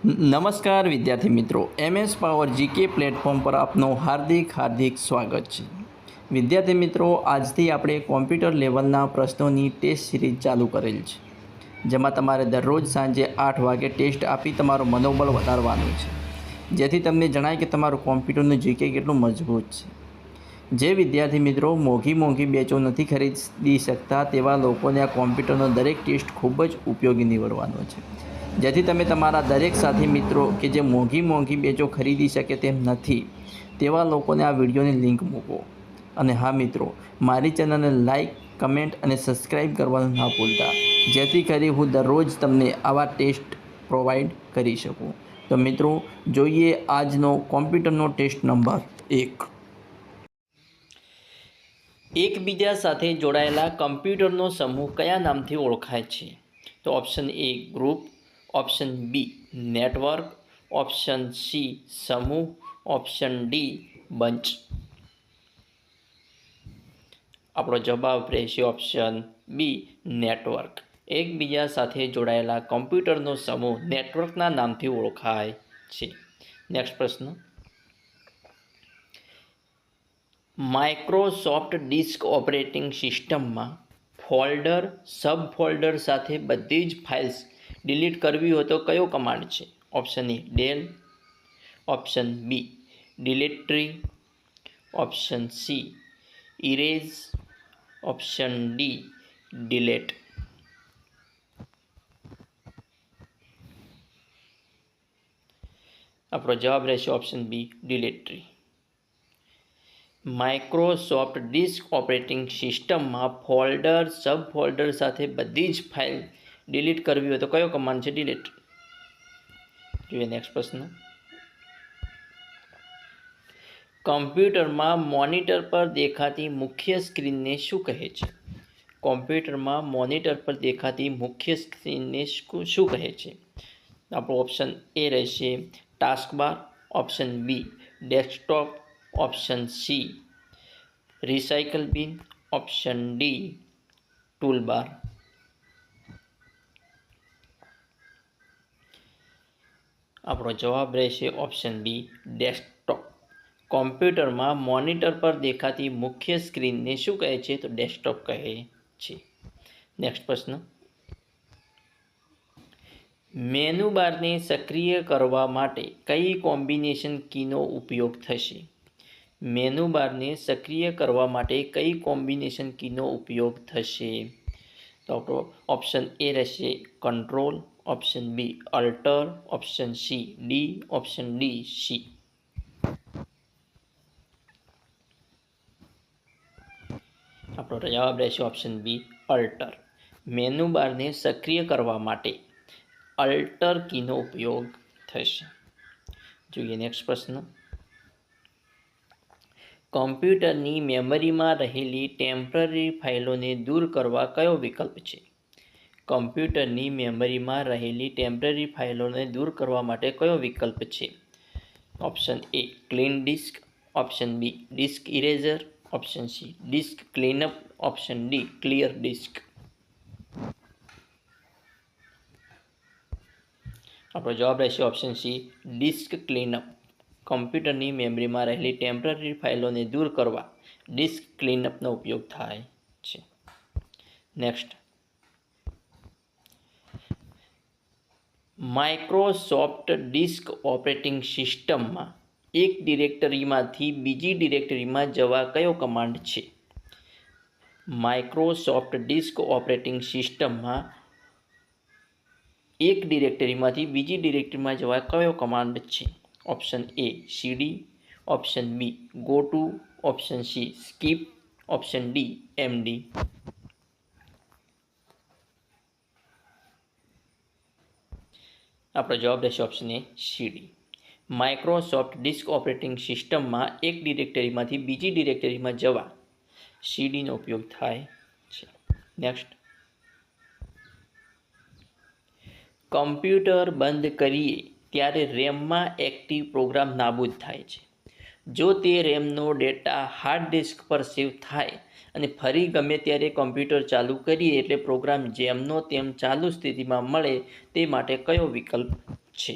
નમસ્કાર વિદ્યાર્થી મિત્રો, MS પાવર GK પ્લેટફોર્મ પર આપનું હાર્દિક સ્વાગત છે। વિદ્યાર્થી મિત્રો, આજથી આપણે કોમ્પ્યુટર લેવલના પ્રશ્નોની ટેસ્ટ સિરીઝ ચાલુ કરેલ છે, જેમાં તમારે દરરોજ સાંજે 8 વાગે ટેસ્ટ આપી તમારું મનોબળ વધારવાનું છે, જેથી તમને જણાય કે તમારું કોમ્પ્યુટરનું GK કેટલું મજબૂત છે। જે વિદ્યાર્થી મિત્રો મોંઘી બેચો નથી ખરીદી શકતા તેવા લોકોને આ કોમ્પ્યુટરનો દરેક ટેસ્ટ ખૂબ જ ઉપયોગી નીવડવાનો છે, જેથી તમે તમારા દરેક સાથી મિત્રો કે જે મોંઘી બેચો ખરીદી શકે તેમ નથી તેવા લોકોને આ વિડીયોની લિંક મૂકો। અને હા મિત્રો, મારી ચેનલને લાઇક, કમેન્ટ અને સબસ્ક્રાઈબ કરવાનું ના ભૂલતા, જેથી કરી હું દરરોજ તમને આવા ટેસ્ટ પ્રોવાઈડ કરી શકું। તો મિત્રો, જોઈએ આજનો કોમ્પ્યુટરનો ટેસ્ટ નંબર 1। એકબીજા સાથે જોડાયેલા કમ્પ્યુટરનો સમૂહ કયા નામથી ઓળખાય છે? તો option A group, option B network, option C સમૂહ, ઓપ્શન ડી બંચ। આપણો જવાબ રહેશે ઓપ્શન બી નેટવર્ક। એકબીજા સાથે જોડાયેલા કમ્પ્યુટરનો સમૂહ નેટવર્કના નામથી ઓળખાય છે। નેક્સ્ટ પ્રશ્ન, માઇક્રોસોફ્ટ ડિસ્ક ઓપરેટિંગ સિસ્ટમમાં ફોલ્ડર, સબ ફોલ્ડર સાથે બધી જ ફાઇલ્સ ડિલીટ કરવી હોય તો કયો કમાન્ડ છે? Option A del, option B deltree, option C erase, option D delete. આપણો જવાબ રહેશે option B deltree. Microsoft disk operating સિસ્ટમમાં ફોલ્ડર, સબ ફોલ્ડર સાથે બધી જ ફાઇલ ડિલીટ કરવી હોય તો કયો કમાન્ડ છે? ડિલીટ। જોઈએ નેક્સ્ટ પ્રશ્ન, કમ્પ્યુટરમાં મોનિટર પર દેખાતી મુખ્ય સ્ક્રીનને શું કહે છે? કોમ્પ્યુટરમાં મોનિટર પર દેખાતી મુખ્ય સ્ક્રીનને શું કહે છે? આપણો ઓપ્શન એ રહેશે taskbar, option B desktop, option C recycle bin, option D toolbar. આપણો જવાબ રહેશે ઓપ્શન બી ડેસ્કટોપ। કોમ્પ્યુટરમાં મોનિટર પર દેખાતી મુખ્ય સ્ક્રીનને શું કહે છે? તો ડેસ્કટોપ કહે છે। નેક્સ્ટ પ્રશ્ન, મેનુ બારને સક્રિય કરવા માટે કઈ કોમ્બિનેશન કીનો ઉપયોગ થશે? મેનુ બારને સક્રિય કરવા માટે કઈ કોમ્બિનેશન કીનો ઉપયોગ થશે? તો આપણો ઓપ્શન એ રહેશે control, option B alter, option C D, option D C. આપણો જવાબ રહેશે ઓપ્શન બી અલ્ટર। મેનુ બારને સક્રિય કરવા માટે અલ્ટર કીનો ઉપયોગ થશે। જોઈએ નેક્સ્ટ પ્રશ્ન, કમ્પ્યુટરની મેમરીમાં રહેલી ટેમ્પરરી ફાઇલોને દૂર કરવા કયો વિકલ્પ છે? કમ્પ્યુટરની મેમરીમાં રહેલી ટેમ્પરરી ફાઇલોને દૂર કરવા માટે કયો વિકલ્પ છે? Option A clean disk, option B disk eraser, option C disk cleanup, option D clear disk. આપણો જવાબ રહેશે ઓપ્શન સી ડિસ્ક ક્લીનઅપ। કમ્પ્યુટરની મેમરીમાં રહેલી ટેમ્પરરી ફાઇલોને દૂર કરવા ડિસ્ક ક્લીનઅપનો ઉપયોગ થાય છે। નેક્સ્ટ, માઇક્રોસોફ્ટ ડિસ્ક ઓપરેટિંગ સિસ્ટમમાં એક ડિરેક્ટરીમાંથી બીજી ડિરેક્ટરીમાં જવા કયો કમાન્ડ છે? માઇક્રોસોફ્ટ ડિસ્ક ઓપરેટિંગ સિસ્ટમમાં એક ડિરેક્ટરીમાંથી બીજી ડિરેક્ટરીમાં જવા કયો કમાન્ડ છે? Option A CD, option B go to, option C skip, option D MD. આપણો જવાબ રહેશે option A CD. Microsoft disk operating સિસ્ટમમાં એક ડિરેક્ટરીમાંથી બીજી ડિરેક્ટરીમાં જવા સીડીનો ઉપયોગ થાય છે। નેક્સ્ટ, કમ્પ્યુટર બંધ કરીએ ત્યારે રેમમાં એક્ટિવ પ્રોગ્રામ નાબૂદ થાય છે। જો તે રેમનો ડેટા હાર્ડ ડિસ્ક પર સેવ થાય અને ફરી ગમે ત્યારે કમ્પ્યુટર ચાલુ કરીએ એટલે પ્રોગ્રામ જેમનો તેમ ચાલુ સ્થિતિમાં મળે તે માટે કયો વિકલ્પ છે?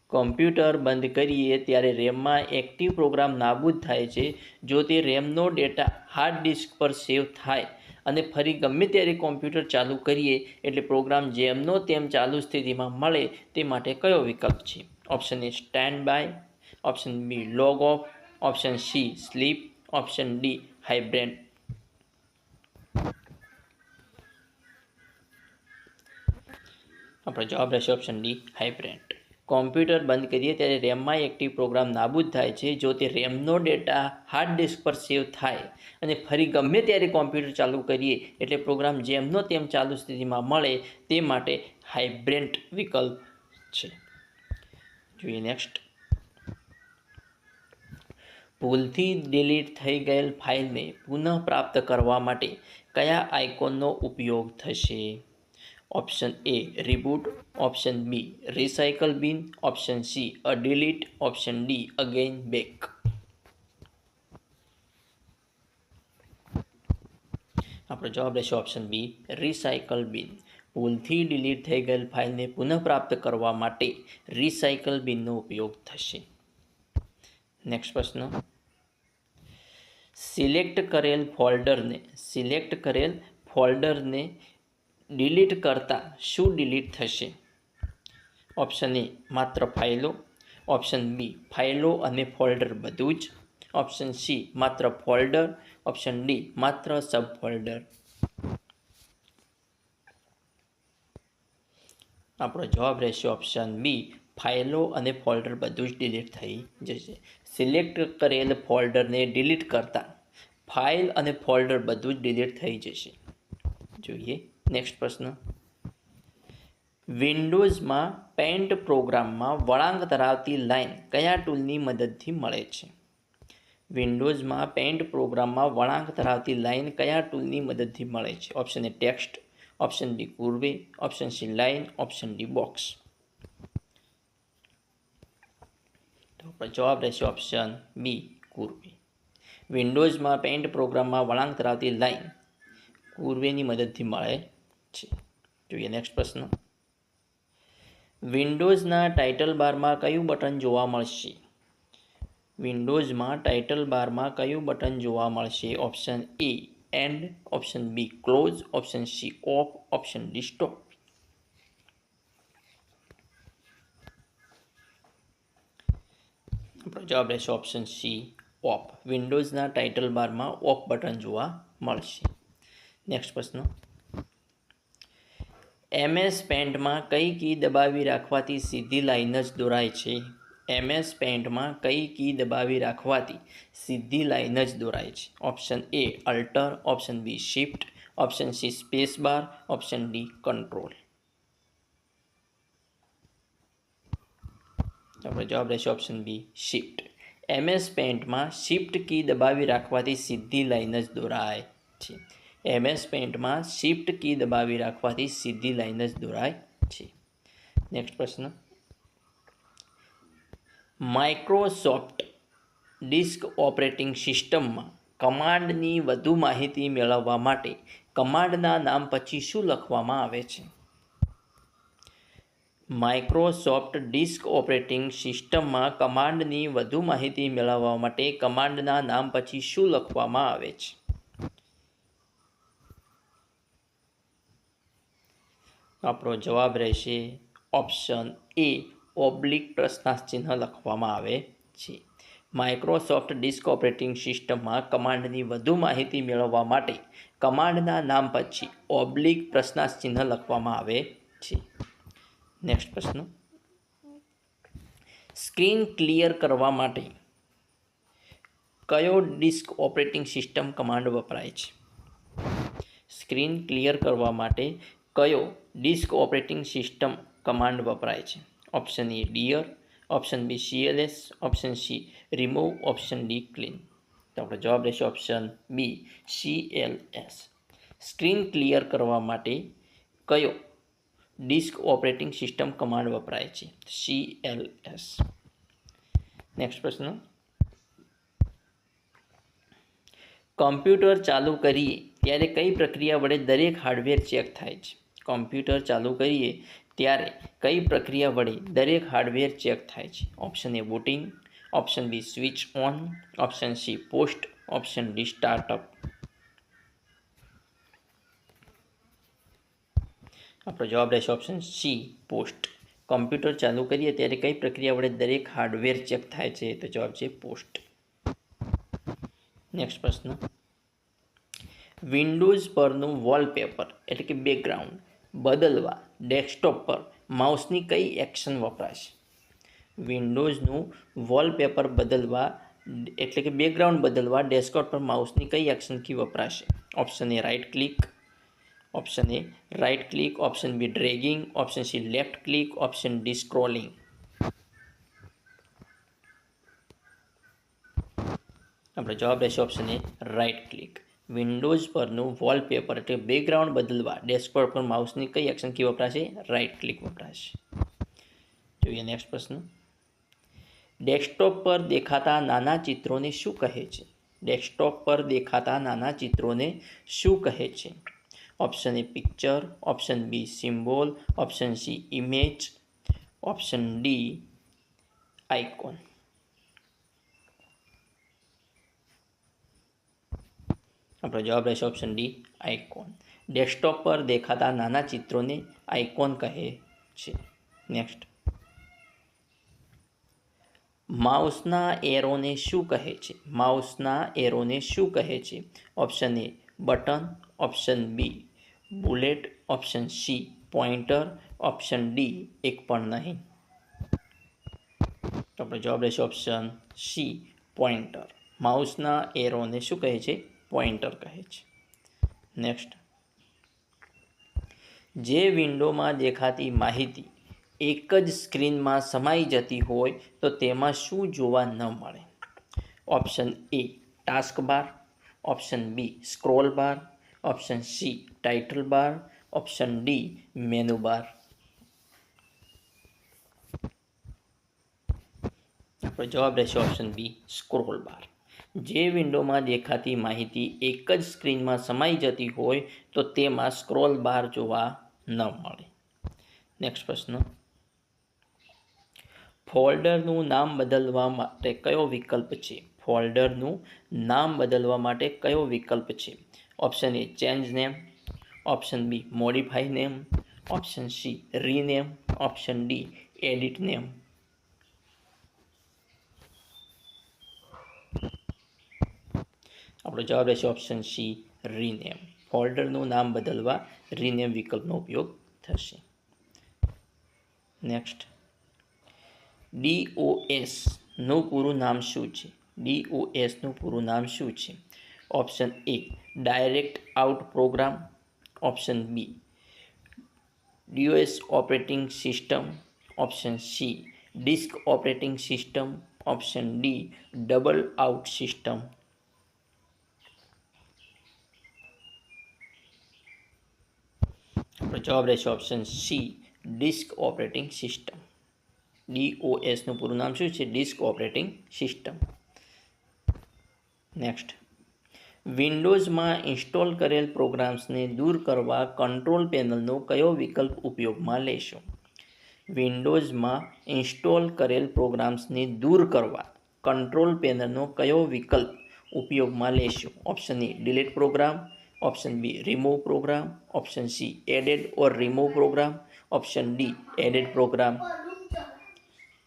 કોમ્પ્યુટર બંધ કરીએ ત્યારે રેમમાં એક્ટિવ પ્રોગ્રામ નાબૂદ થાય છે જો તે રેમનો ડેટા હાર્ડ ડિસ્ક પર સેવ થાય અને ફરી ગમે ત્યારે કોમ્પ્યુટર ચાલુ કરીએ એટલે પ્રોગ્રામ જેમનો તેમ ચાલુ સ્થિતિમાં મળે તે માટે કયો વિકલ્પ છે? Option A stand by, option B log off, option C sleep, option D hibernate. આપણો જવાબ રહેશે ઓપ્શન ડી હાઇબ્રેટ. કોમ્પ્યુટર બંધ કરીએ ત્યારે રેમમાં એક્ટિવ પ્રોગ્રામ નાબૂદ થાય છે જો તે રેમનો ડેટા હાર્ડ ડિસ્ક પર સેવ થાય અને ફરી ગમે ત્યારે કોમ્પ્યુટર ચાલુ કરીએ એટલે પ્રોગ્રામ જેમનો તેમ ચાલુ સ્થિતિમાં મળે તે માટે હાઇબ્રેટ વિકલ્પ છે. જોઈએ નેક્સ્ટ. ભૂલથી ડિલીટ થઈ ગયેલ ફાઇલને પુનઃપ્રાપ્ત કરવા માટે કયા આઇકોનનો ઉપયોગ થશે? Option A reboot, option B recycle bin, option C a delete, option D again back. આપણો જવાબ રહેશે ઓપ્શન બી રિસાયકલ બિન. ભૂલથી ડિલીટ થઈ ગયેલ ફાઇલને પુનઃપ્રાપ્ત કરવા માટે રિસાયકલ બિનનો ઉપયોગ થશે. નેક્સ્ટ પ્રશ્ન. સિલેક્ટ કરેલ ફોલ્ડરને ડિલીટ કરતા શું ડિલીટ થશે? ઓપ્શન એ માત્ર ફાઇલો, ઓપ્શન બી ફાઇલો અને ફોલ્ડર બધું જ, ઓપ્શન સી માત્ર ફોલ્ડર, ઓપ્શન ડી માત્ર સબ ફોલ્ડર. આપણો જવાબ રહેશે ઓપ્શન બી ફાઇલો અને ફોલ્ડર બધું જ ડિલીટ થઈ જશે. સિલેક્ટ કરેલ ફોલ્ડરને ડિલીટ કરતા ફાઇલ અને ફોલ્ડર બધું જ ડિલીટ થઈ જશે. જોઈએ નેક્સ્ટ પ્રશ્ન. વિન્ડોઝમાં પેઇન્ટ પ્રોગ્રામમાં વળાંક ધરાવતી લાઇન કયા ટૂલની મદદથી મળે છે? વિન્ડોઝમાં પેઇન્ટ પ્રોગ્રામમાં વળાંક ધરાવતી લાઇન કયા ટૂલની મદદથી મળે છે? Option A text, option D curve, option C line, option D box. તો જવાબ રહેશે ઓપ્શન બી કુર્વે. વિન્ડોઝમાં પેઇન્ટ પ્રોગ્રામમાં વળાંક ધરાવતી લાઇન કુર્વેની મદદથી મળે છે. જોઈએ નેક્સ્ટ પ્રશ્ન. વિન્ડોઝના ટાઇટલ બારમાં કયું બટન જોવા મળશે? વિન્ડોઝમાં ટાઇટલ બારમાં કયું બટન જોવા મળશે? Option A end, option B close, option C off, option D stop. આપણો જવાબ રહેશે ઓપ્શન સી ઓફ. વિન્ડોઝના ટાઇટલ બારમાં ઓફ બટન જોવા મળશે. નેક્સ્ટ પ્રશ્ન. MS પેઇન્ટમાં કઈ કી દબાવી રાખવાથી સીધી લાઇન જ દોરાય છે? MS પેઇન્ટમાં કઈ કી દબાવી રાખવાથી સીધી લાઇન જ દોરાય છે? Option A alter, option B shift, option C space bar, option D control. આપણો જવાબ રહેશે ઓપ્શન બી શિફ્ટ. MS પેઇન્ટમાં શિફ્ટ કી દબાવી રાખવાથી સીધી લાઇન જ દોરાય છે. MS પેઇન્ટમાં શિફ્ટ કી દબાવી રાખવાથી સીધી લાઇન જ દોરાય છે. નેક્સ્ટ પ્રશ્ન. માઇક્રોસોફ્ટ ડિસ્ક ઓપરેટિંગ સિસ્ટમમાં કમાન્ડની વધુ માહિતી મેળવવા માટે કમાન્ડના નામ પછી શું લખવામાં આવે છે? માઇક્રોસોફ્ટ ડિસ્ક ઓપરેટિંગ સિસ્ટમમાં કમાન્ડની વધુ માહિતી મેળવવા માટે કમાન્ડના નામ પછી શું લખવામાં આવે છે? આપણો જવાબ રહેશે ઓપ્શન એ ઓબ્લિક પ્રશ્નાર્થ ચિહ્ન લખવામાં આવે છે. માઇક્રોસોફ્ટ ડિસ્ક ઓપરેટિંગ સિસ્ટમમાં કમાન્ડની વધુ માહિતી મેળવવા માટે કમાન્ડના નામ પછી ઓબ્લિક પ્રશ્નાર્થ ચિહ્ન લખવામાં આવે છે. નેક્સ્ટ પ્રશ્ન. સ્ક્રીન ક્લિયર કરવા માટે કયો ડિસ્ક ઓપરેટિંગ સિસ્ટમ કમાન્ડ વપરાય છે? સ્ક્રીન ક્લિયર કરવા માટે કયો ડિસ્ક ઓપરેટિંગ સિસ્ટમ કમાન્ડ વપરાય છે? Option A DIR, option B CLS, option C remove, option D clean. તો આપણો જવાબ રહેશે option B CLS. Screen clear કરવા માટે કયો ડિસ્ક ઓપરેટિંગ સિસ્ટમ કમાન્ડ વપરાય છે? CLS. નેક્સ્ટ પ્રશ્ન. કમ્પ્યુટર ચાલુ કરીએ ત્યારે કઈ પ્રક્રિયા વડે દરેક હાર્ડવેર ચેક થાય છે? કમ્પ્યુટર ચાલુ કરીએ ત્યારે કઈ પ્રક્રિયા વડે દરેક હાર્ડવેર ચેક થાય છે? Option A booting, option B switch on, option C POST, option D startup. આપણો જવાબ રહેશે ઓપ્શન સી પોસ્ટ. કમ્પ્યુટર ચાલુ કરીએ ત્યારે કઈ પ્રક્રિયા વડે દરેક હાર્ડવેર ચેક થાય છે? તો જવાબ છે પોસ્ટ. નેક્સ્ટ પ્રશ્ન, વિન્ડોઝ પરનું વોલપેપર એટલે કે બેકગ્રાઉન્ડ બદલવા ડેસ્કટોપ પર માઉસની કઈ એક્શન વપરાશે? વિન્ડોઝનું વોલપેપર બદલવા એટલે કે બેકગ્રાઉન્ડ બદલવા ડેસ્કટોપ પર માઉસની કઈ એક્શન કી વપરાશે? Option A right click, option A right click, option B dragging, option C left click, option D scrolling. આપણો જવાબ રહેશે option A right click. Windows પરનું વોલપેપર એટલે બેકગ્રાઉન્ડ બદલવા ડેસ્કટોપ પર માઉસની કઈ એક્શન કી વપરાશે? રાઇટ ક્લિક વપરાશે. જોઈએ નેક્સ્ટ પ્રશ્ન, ડેસ્કટોપ પર દેખાતા નાના ચિત્રોને શું કહે છે? ડેસ્કટોપ પર દેખાતા નાના ચિત્રોને શું કહે છે? Option A picture, option B symbol, option C image, option D icon. આપણો જવાબ રહેશે ઓપ્શન ડી આઇકોન. ડેસ્કટોપ પર દેખાતા નાના ચિત્રોને આઇકોન કહે છે. નેક્સ્ટ, માઉસના એરોને શું કહે છે? માઉસના એરોને શું કહે છે? Option A button, option B bullet, option C pointer, option D એક પણ નહીં. તો આપણો જવાબ રહેશે ઓપ્શન સી પોઇન્ટર. માઉસના એરોને શું કહે છે? પોઇન્ટર કહે છે. નેક્સ્ટ, જે વિન્ડોમાં દેખાતી માહિતી એક જ સ્ક્રીનમાં સમાઈ જતી હોય તો તેમાં શું જોવા ન મળે? Option A task bar, option B scroll bar, option C title bar, option D menu bar. આપણો જવાબ રહેશે ઓપ્શન બી સ્ક્રોલ બાર. જે વિન્ડોમાં દેખાતી માહિતી એક જ સ્ક્રીનમાં સમાઈ જતી હોય તો તેમાં સ્ક્રોલ બાર જોવા ન મળે. નેક્સ્ટ પ્રશ્ન, ફોલ્ડરનું નામ બદલવા માટે કયો વિકલ્પ છે? ફોલ્ડરનું નામ બદલવા માટે કયો વિકલ્પ છે? Option A change name, option B modify name, option C rename, option D edit name. આપણો જવાબ રહેશે ઓપ્શન સી રીનેમ. ફોલ્ડરનું નામ બદલવા રીનેમ વિકલ્પનો ઉપયોગ થશે. નેક્સ્ટ, DOSનું પૂરું નામ શું છે? DOSનું પૂરું નામ શું છે? Option A direct out program, option B DOS operating system, option C disk operating system, option D double out system. આપણો જવાબ રહેશે option C disk operating system. DOSનું પૂરું નામ શું છે? Disk operating system. નેક્સ્ટ, વિન્ડોઝમાં ઇન્સ્ટોલ કરેલ પ્રોગ્રામ્સને દૂર કરવા કંટ્રોલ પેનલનો કયો વિકલ્પ ઉપયોગમાં લેશો? વિન્ડોઝમાં ઇન્સ્ટોલ કરેલ પ્રોગ્રામ્સને દૂર કરવા કંટ્રોલ પેનલનો કયો વિકલ્પ ઉપયોગમાં લેશો? Option A delete program, option B remove program, option C added or remove program, option D added program.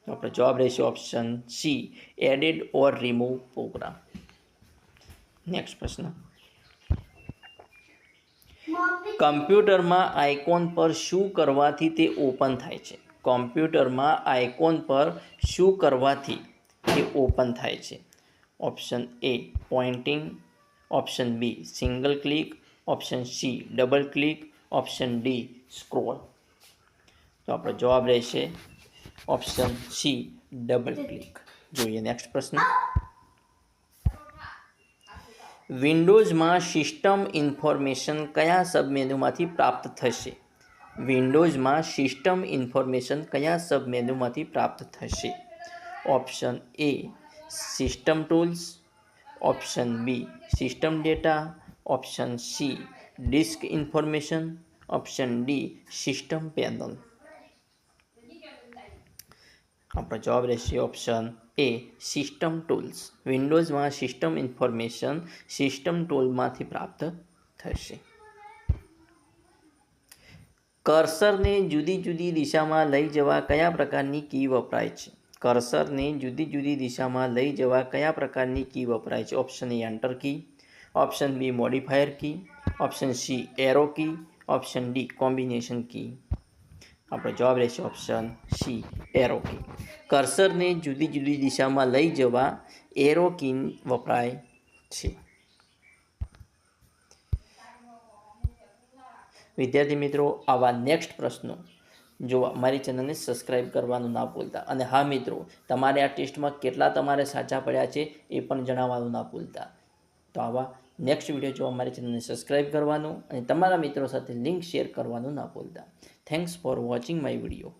આપણો જવાબ રહેશે option C added or remove program. Next પ્રશ્ન, કમ્પ્યુટરમાં આઇકોન પર શું કરવાથી તે ઓપન થાય છે? કમ્પ્યુટરમાં આઇકોન પર શું કરવાથી તે ઓપન થાય છે? Option A pointing, option B single click, option C double click, option D scroll. તો આપણો જવાબ રહેશે ઓપ્શન સી ડબલ ક્લિક. જોઈએ નેક્સ્ટ પ્રશ્ન, વિન્ડોઝમાં સિસ્ટમ ઇન્ફોર્મેશન કયા સબમેનુમાંથી પ્રાપ્ત થશે? વિન્ડોઝમાં સિસ્ટમ ઇન્ફોર્મેશન કયા સબમેનુમાંથી પ્રાપ્ત થશે? Option A system tools, option B system data, option C disk information, option D system panel. આપણો જવાબ રહેશે ઓપ્શન એ સિસ્ટમ ટૂલ્સ. વિન્ડોઝમાં સિસ્ટમ ઇન્ફોર્મેશન સિસ્ટમ ટૂલમાંથી પ્રાપ્ત થશે. કર્સરને જુદી જુદી દિશામાં લઈ જવા કયા પ્રકારની કી વપરાય છે? કર્સરને જુદી જુદી દિશામાં લઈ જવા કયા પ્રકારની કી વપરાય છે? Option A enter key, option B modifier key, option C arrow key, option D combination key. આપણો જવાબ રહેશે ઓપ્શન સી એરો કી. કર્સરને જુદી જુદી દિશામાં લઈ જવા એરો કી વપરાય છે. વિદ્યાર્થી મિત્રો, આવા નેક્સ્ટ પ્રશ્નો જોવા મારી ચેનલને સબસ્ક્રાઈબ કરવાનું ના ભૂલતા. અને હા મિત્રો, તમારે આ ટેસ્ટમાં કેટલા તમારે સાચા પડ્યા છે એ પણ જણાવવાનું ના ભૂલતા. તો આવા નેક્સ્ટ વિડીયો જોવા મારી ચેનલને સબસ્ક્રાઈબ કરવાનું અને તમારા મિત્રો સાથે લિંક શેર કરવાનું ના ભૂલતા. Thanks for watching my video.